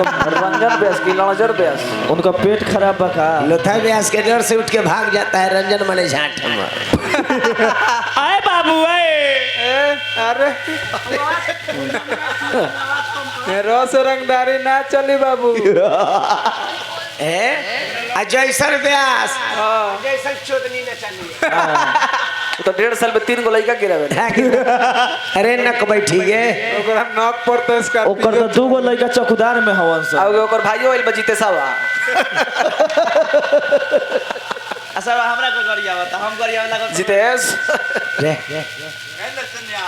रंजन व्यास की लड़जर व्यास उनका पेट खराब बका। लोथा व्यास के डर से उठ के भाग जाता है रंजन मने झाट में। आए बाबू आए। अरे रस रंगदारी ना चली बाबू। जैसन व्यास जैसन चोदनी न चली। तो 1.5 साल में 3 गो लड़का गिरावे। अरे नक बैठी गे ओकरा नक पर तो इसका ओकर तो 2 गो लड़का चौकीदार में हवन से। आगे ओकर भाइयो आइल बजीते सावा। असर हमरा को गरिया बता हम गरिया वाला को जितेश रे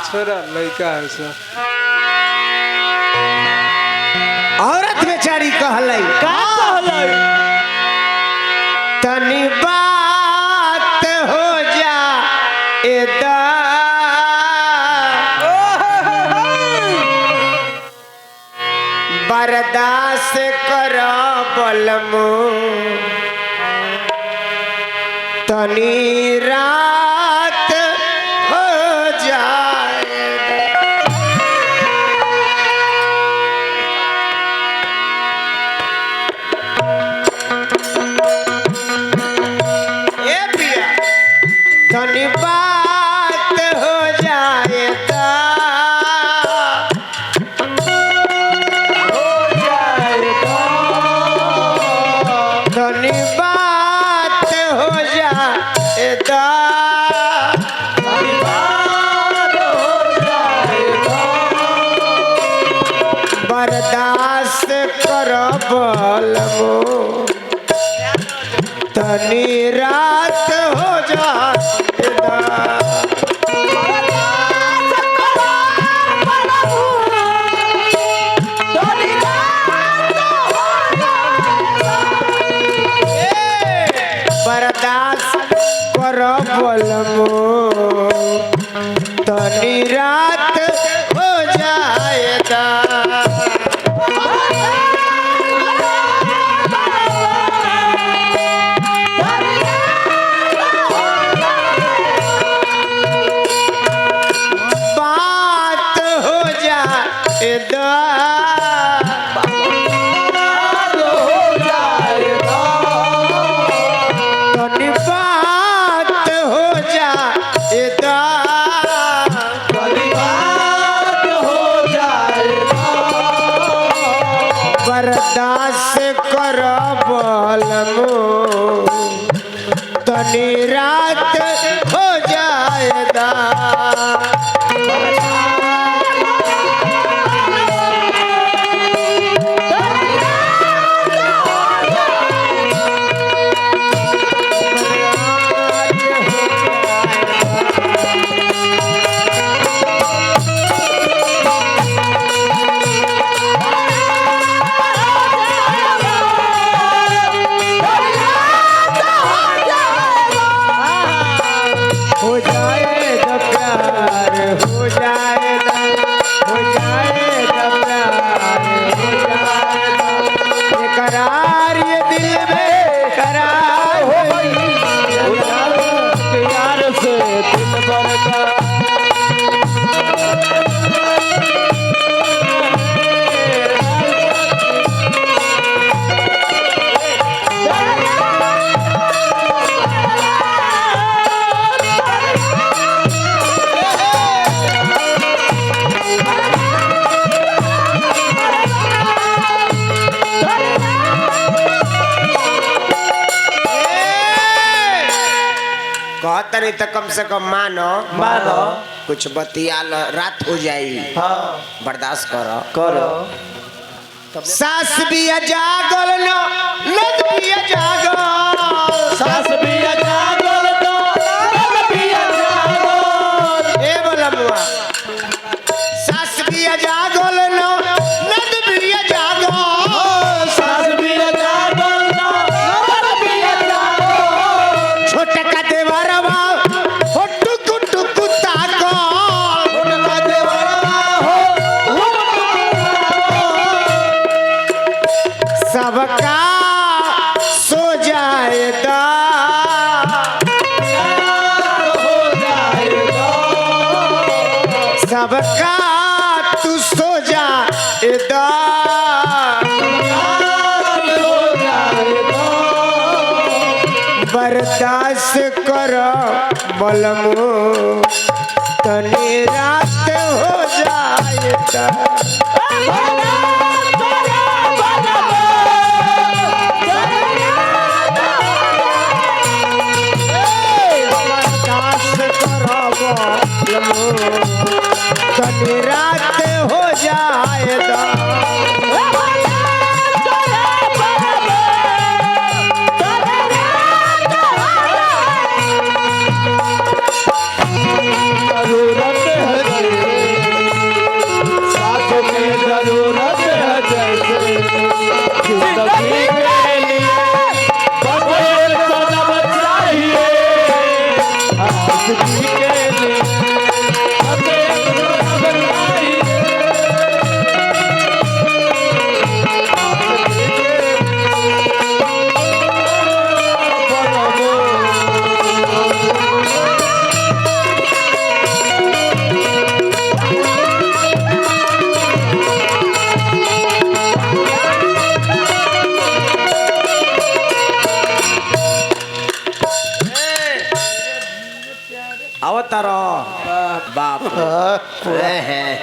छोरा लड़का है सो। औरत बेचारी कहलाई का कहलै तनी बात हो जा एदा बर्दाश्त कर बलमु तनी रात हो जाए। ए पिया तनी बात हो जाए तनी बात हो जाएगा। बर्दाश्त कर बलमो तनी रात हो जाएगा। बर्दाश्त कर बलमो तनी रात हो जाएगा। बात हो जाएगा। तनी बात हो जाएगा। बर्दाश्त कर बलमो तनी रात हो जाएगा। हो जाएगा प्यार हो जाएगा हो जाएगा प्यार हो जाएगा। ये करार ये दिल में करार हो प्यार से दिल भर का कहता नहीं तो कम से कम मानो मानो कुछ बतिया रात हो जाई। हाँ बर्दाश्त करो करो। सास भी जागल न लग भी जागल सास भी जागल तो लग भी जागल। ए बोलमुआ सास भी जागल न लग भी जागल। सास भी जागल तो लग भी जागल। छोटे का देवरवा हो टुकु टुकु ताको उनका देवरवा हो सबका सो जाएगा। सबका तू सो जा इदा बर्दाश्त कर बलमो तनी रात हो जाए बर्दाश्त कर बलमो तनी रात हो जाए जरूरत है साथ में जरूरत है जैसे जिंदगी के लिए बस एक सनम चाहिए आशिकी के लिए बस एक सनम चाहिए अवतारो बाप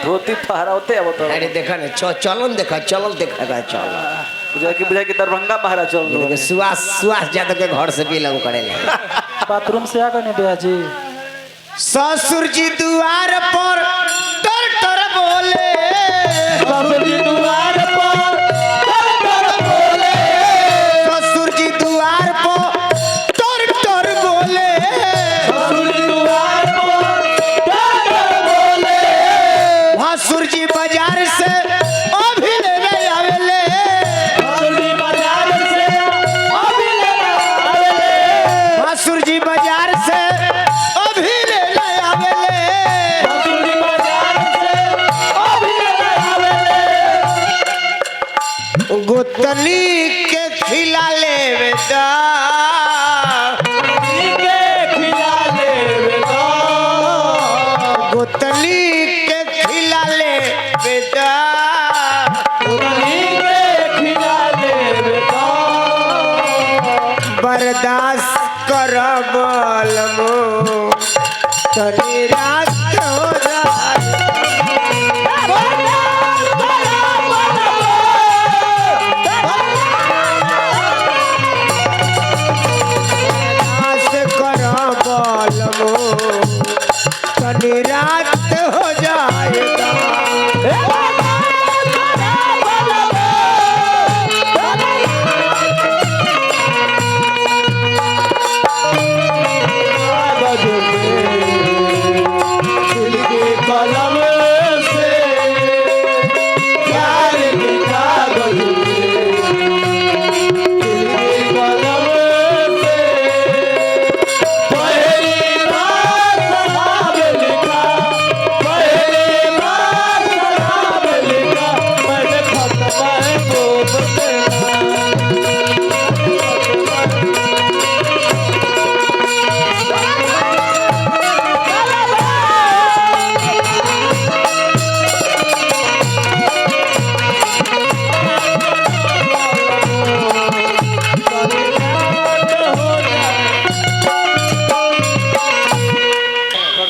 धोती फहराते अब तो अरे देखा ना चलन देखा चल बुझा कि दरभंगा महाराज चल रहे हैं। सुहास यादव के घर से बिलोंग करे बाथरूम से आ गए भैया जी ससुर जी द्वार पर टर बोले ससुर जी द्वार पर बोले ससुर जी द्वार पर टर बोले ससुर जी द्वार पर बोले भासुर जी बाजार से अभी लेने आवेले ससुर जी बाजार से अभी लेने आवेले भासुर जी बाजार से अभी लेने आवेले ससुर जी बाजार से अभी लेने आवेले गोतनी के खिला लेवे दा गोतनी के खिला लेवे दा बर्दाश्त कर बलमो तनी रात हो जाए बर्दाश्त कर बलमो तनी रात हो जाएगा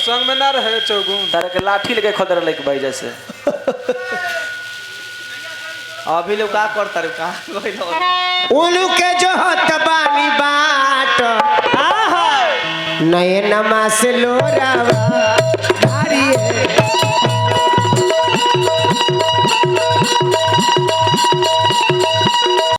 संग में ना रहे चौगुन तारे के लाठी लेके खदर लेके भाई जैसे अभी लोग का करता रे का उनु के जो हत बानी बाट नए नमा से लोरावा